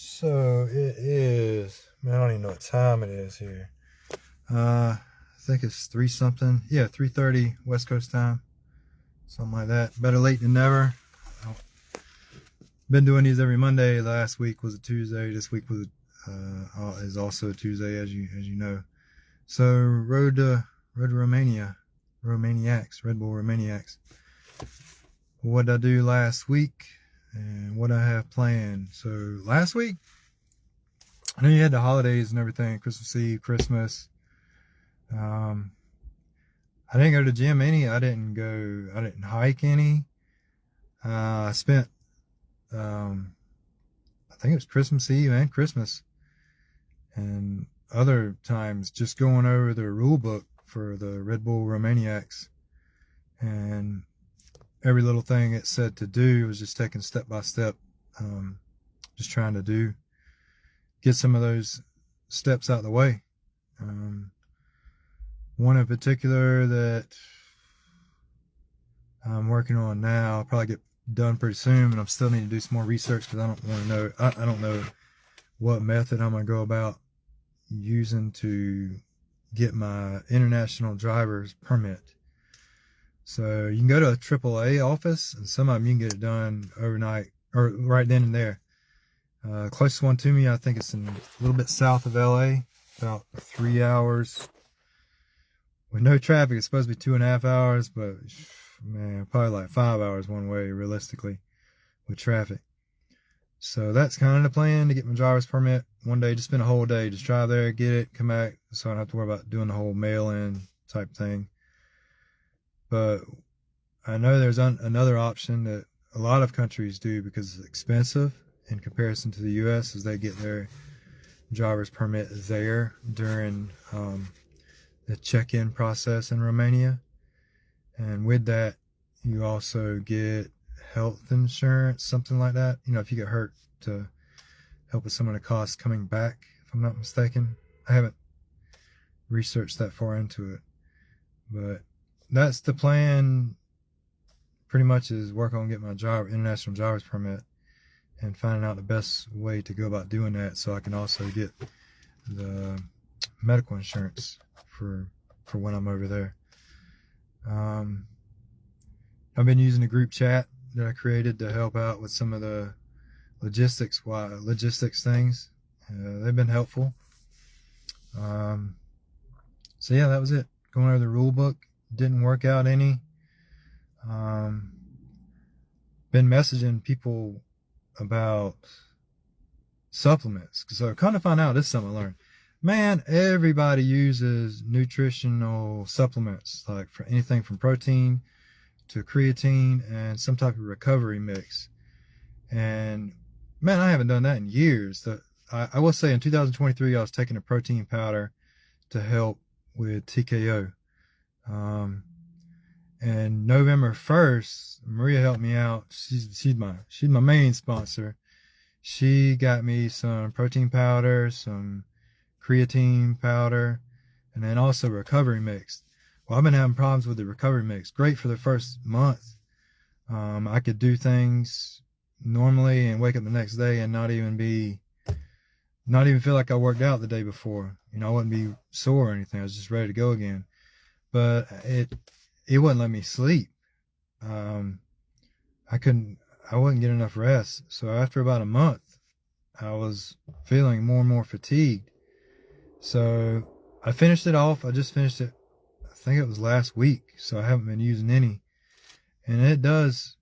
So it is, man, I don't even know what time it is here. I think it's 3 something. Yeah, 3:30 West Coast time. Something like that. Better late than never. Been doing these every Monday. Last week was a Tuesday. This week was is also a Tuesday, as you know. So road to Romania, Romaniacs, Red Bull Romaniacs. What did I do last week, and what I have planned? So last week, I know you had the holidays and everything, Christmas Eve, Christmas. I didn't go to the gym any. I didn't hike any. I spent, I think it was Christmas Eve and Christmas and other times just going over the rule book for the Red Bull Romaniacs. And every little thing it said to do was just taking step by step, just trying to get some of those steps out of the way. One in particular that I'm working on now, I'll probably get done pretty soon, but I'm still need to do some more research because I don't want to know. I don't know what method I'm gonna go about using to get my international driver's permit. So you can go to a AAA office, and some of them you can get it done overnight or right then and there. Closest one to me, I think it's in a little bit south of LA, about 3 hours. With no traffic, it's supposed to be 2.5 hours, but man, probably like 5 hours one way, realistically, with traffic. So that's kind of the plan, to get my driver's permit one day, just spend a whole day, just drive there, get it, come back, so I don't have to worry about doing the whole mail-in type thing. But I know there's another option that a lot of countries do because it's expensive in comparison to the U.S. is they get their driver's permit there during the check-in process in Romania. And with that, you also get health insurance, something like that. You know, if you get hurt, to help with some of the costs coming back, if I'm not mistaken. I haven't researched that far into it. But that's the plan, pretty much, is work on getting my international driver's permit and finding out the best way to go about doing that, so I can also get the medical insurance for when I'm over there. I've been using a group chat that I created to help out with some of the logistics things. They've been helpful. So yeah, that was it. Going over the rule book. Didn't work out any. Been messaging people about supplements. So I kind of found out, this is something I learned. Man, everybody uses nutritional supplements, like for anything from protein to creatine and some type of recovery mix. And man, I haven't done that in years. I will say in 2023, I was taking a protein powder to help with TKO. And November 1st, Maria helped me out. She's my main sponsor. She got me some protein powder, some creatine powder, and then also recovery mix. Well, I've been having problems with the recovery mix. Great for the first month. I could do things normally and wake up the next day and not even feel like I worked out the day before. You know, I wouldn't be sore or anything. I was just ready to go again. But it wouldn't let me sleep. I wouldn't get enough rest. So after about a month, I was feeling more and more fatigued. So I finished it off. I just finished it, I think it was last week. So I haven't been using any. And it does,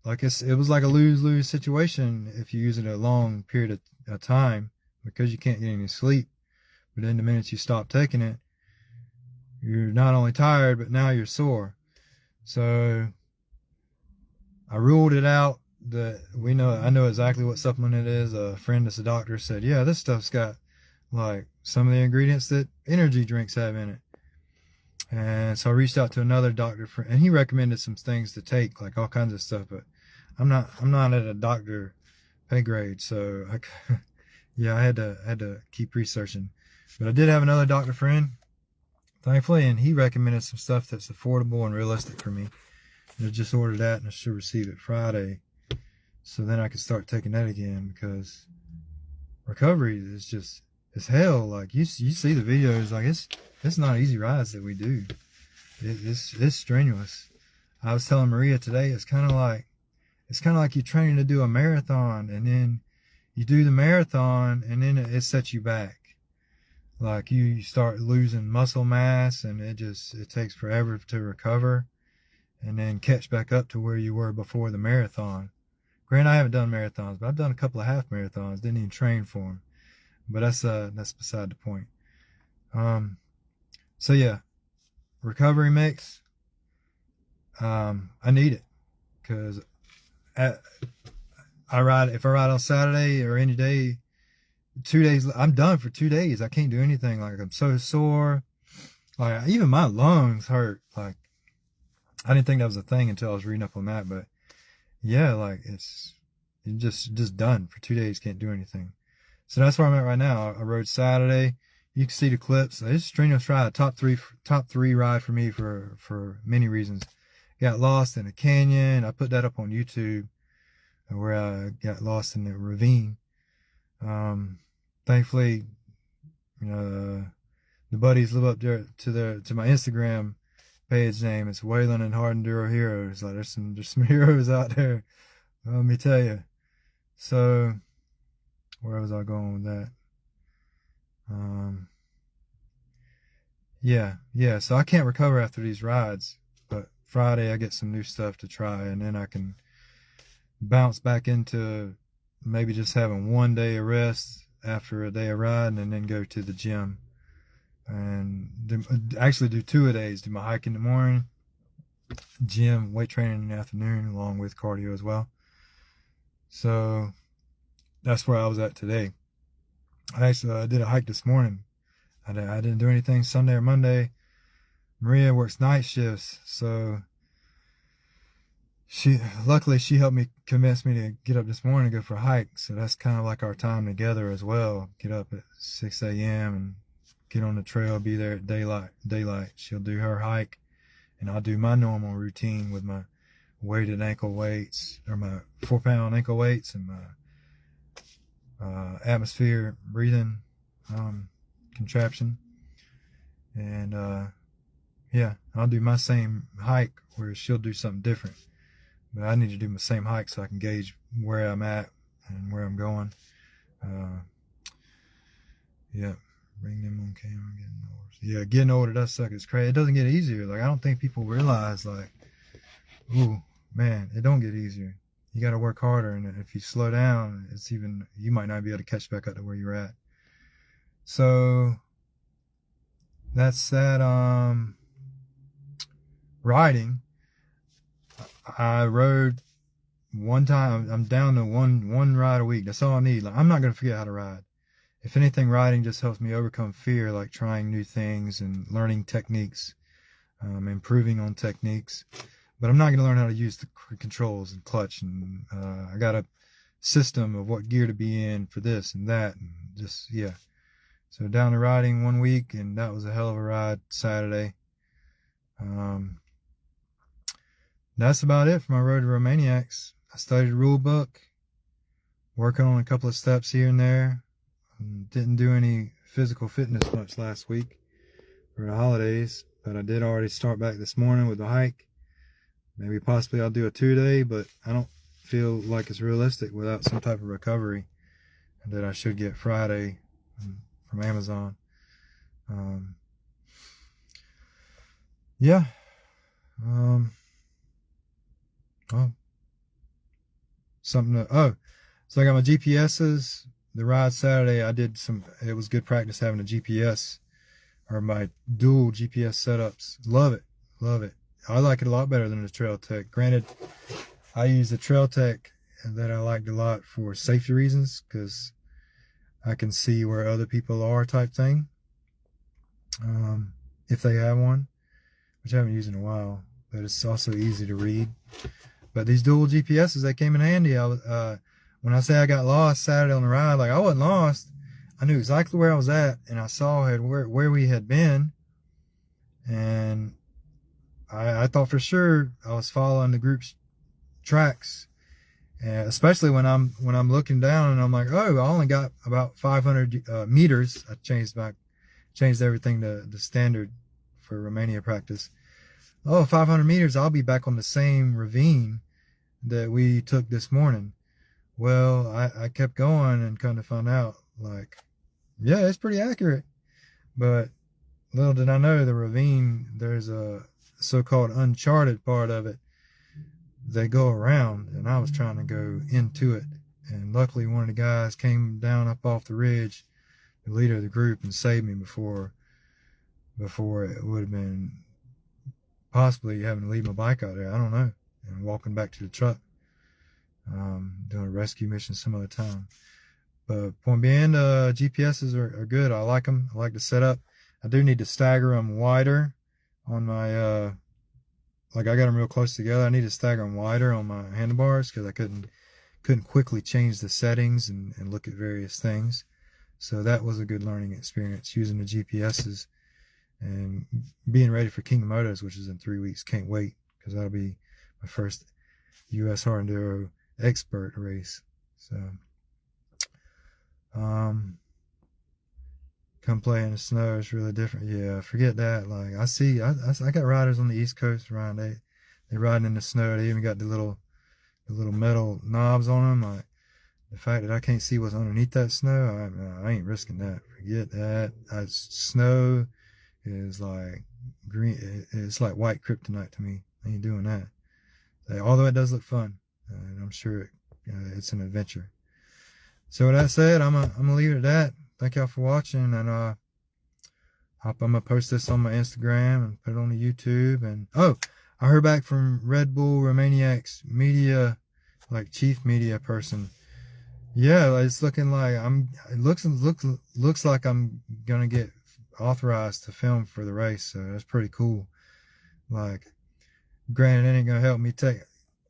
it was like a lose-lose situation if you use it a long period of time, because you can't get any sleep. But then the minute you stop taking it, you're not only tired, but now you're sore. So I ruled it out. I know exactly what supplement it is. A friend that's a doctor said, yeah, this stuff's got like some of the ingredients that energy drinks have in it. And so I reached out to another doctor and he recommended some things to take, like all kinds of stuff, but I'm not at a doctor pay grade. So yeah, I had to keep researching, but I did have another doctor friend, thankfully, and he recommended some stuff that's affordable and realistic for me. And I just ordered that, and I should receive it Friday. So then I can start taking that again, because recovery is just, it's hell. Like you see the videos, like it's not easy rides that we do. It's strenuous. I was telling Maria today, it's kind of like you're training to do a marathon, and then you do the marathon, and then it sets you back. Like you start losing muscle mass, and it takes forever to recover, and then catch back up to where you were before the marathon. Granted, I haven't done marathons, but I've done a couple of half marathons. Didn't even train for them. But that's beside the point. So yeah, recovery mix. I need it because if I ride on Saturday or any day, 2 days, I'm done for 2 days. I can't do anything. Like I'm so sore. Like even my lungs hurt. Like I didn't think that was a thing until I was reading up on that. But yeah, like it's just done for 2 days. Can't do anything. So that's where I'm at right now. I rode Saturday. You can see the clips. It's a strenuous ride. Top three ride for me for many reasons. Got lost in a canyon. I put that up on YouTube where I got lost in the ravine. Thankfully, the buddies live up there to my Instagram page name. It's Wayland and Hard Enduro Heroes. Like there's some heroes out there. Let me tell you. So where was I going with that? Yeah. So I can't recover after these rides, but Friday I get some new stuff to try, and then I can bounce back into maybe just having 1 day of rest after a day of riding, and then go to the gym and actually do 2 a days. Do my hike in the morning, gym, weight training in the afternoon, along with cardio as well. So that's where I was at today. I did a hike this morning. I didn't do anything Sunday or Monday. Maria works night shifts, so luckily she helped me convince me to get up this morning and go for a hike. So that's kind of like our time together as well. Get up at 6 a.m. and get on the trail, be there at daylight. She'll do her hike, and I'll do my normal routine with my weighted ankle weights, or my 4-pound ankle weights, and my atmosphere breathing contraption. And yeah, I'll do my same hike where she'll do something different. But I need to do my same hike so I can gauge where I'm at and where I'm going. Yeah, bring them on camera, getting older. Yeah, getting older does suck. It's crazy. It doesn't get easier. Like I don't think people realize, like, ooh, man, it don't get easier. You got to work harder, and if you slow down, you might not be able to catch back up to where you're at. So that's that. Riding. I rode one time. I'm down to one ride a week. That's all I need. Like, I'm not gonna forget how to ride. If anything, riding just helps me overcome fear, like trying new things and learning techniques, improving on techniques. But I'm not gonna learn how to use the controls and clutch, and I got a system of what gear to be in for this and that, and just yeah. So down to riding 1 week, and that was a hell of a ride Saturday. That's about it for my road to Romaniacs. I studied the rule book, working on a couple of steps here and there. Didn't do any physical fitness much last week for the holidays, but I did already start back this morning with the hike. Maybe possibly I'll do a 2-day, but I don't feel like it's realistic without some type of recovery that I should get Friday from Amazon. Yeah. So I got my GPSs. The ride Saturday, it was good practice having a GPS, or my dual GPS setups. Love it. I like it a lot better than the Trail Tech. Granted, I use the Trail Tech that I liked a lot for safety reasons, because I can see where other people are type thing, if they have one, which I haven't used in a while, but it's also easy to read. But these dual GPSs, they came in handy. When I say I got lost Saturday on the ride, like I wasn't lost. I knew exactly where I was at, and I saw where we had been, and I thought for sure I was following the group's tracks, And especially when I'm looking down and I'm like, oh, I only got about 500 meters. I changed everything to the standard for Romania practice. Oh, 500 meters, I'll be back on the same ravine that we took this morning. Well, I kept going and kind of found out, like, yeah, it's pretty accurate. But little did I know the ravine, there's a so-called uncharted part of it. They go around, and I was trying to go into it. And luckily, one of the guys came down up off the ridge, the leader of the group, and saved me before it would have been possibly having to leave my bike out there. I don't know. And walking back to the truck, doing a rescue mission some other time. But point being, GPSs are good. I like them. I like the setup. I do need to stagger them wider on my, like I got them real close together. I need to stagger them wider on my handlebars because I couldn't quickly change the settings and look at various things. So that was a good learning experience using the GPSs and being ready for King Motos, which is in 3 weeks. Can't wait because that'll be my first U.S. Hard Enduro expert race. So, come play in the snow is really different. Yeah, forget that. Like I got riders on the East Coast around. They riding in the snow. They even got the little metal knobs on them. Like the fact that I can't see what's underneath that snow, I ain't risking that. Forget that. Snow is like green. It's like white kryptonite to me. I ain't doing that. Although it does look fun, and I'm sure it's an adventure. So with that said, I'm gonna leave it at that. Thank y'all for watching, and I'm gonna post this on my Instagram and put it on the YouTube. And oh, I heard back from Red Bull Romaniacs media, like chief media person. Yeah, it's looking like it looks like I'm gonna get authorized to film for the race. So that's pretty cool. Like, granted, it ain't gonna help me take.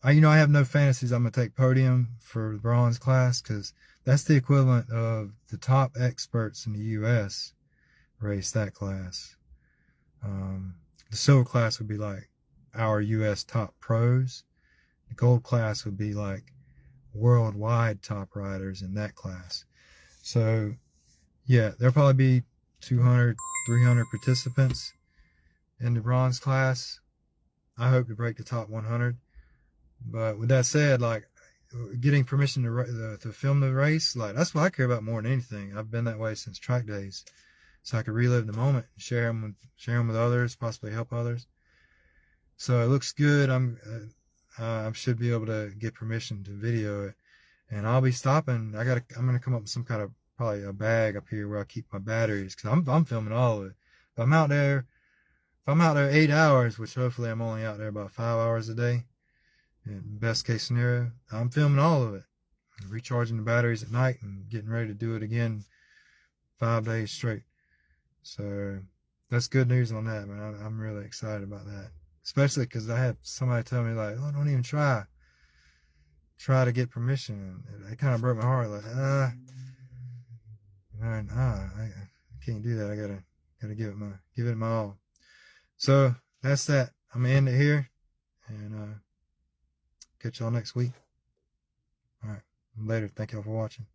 I have no fantasies I'm gonna take podium for the bronze class because that's the equivalent of the top experts in the U.S. race that class. The silver class would be like our U.S. top pros. The gold class would be like worldwide top riders in that class. So yeah, there'll probably be 200, 300 participants in the bronze class. I hope to break the top 100. But with that said, like getting permission to film the race, like that's what I care about more than anything. I've been that way since track days, so I could relive the moment, and share them with others, possibly help others. So it looks good. I should be able to get permission to video it, and I'll be stopping. I'm gonna come up with some kind of probably a bag up here where I keep my batteries because I'm filming all of it. If I'm out there 8 hours, which hopefully I'm only out there about 5 hours a day. In best case scenario, I'm filming all of it, recharging the batteries at night and getting ready to do it again 5 days straight. So that's good news on that, man. I'm really excited about that, especially because I had somebody tell me like, "Oh, don't even try to get permission." And it kind of broke my heart. Like, I can't do that. I gotta give it my all. So that's that. I'm gonna end it here, and catch y'all next week. All right. Later. Thank y'all for watching.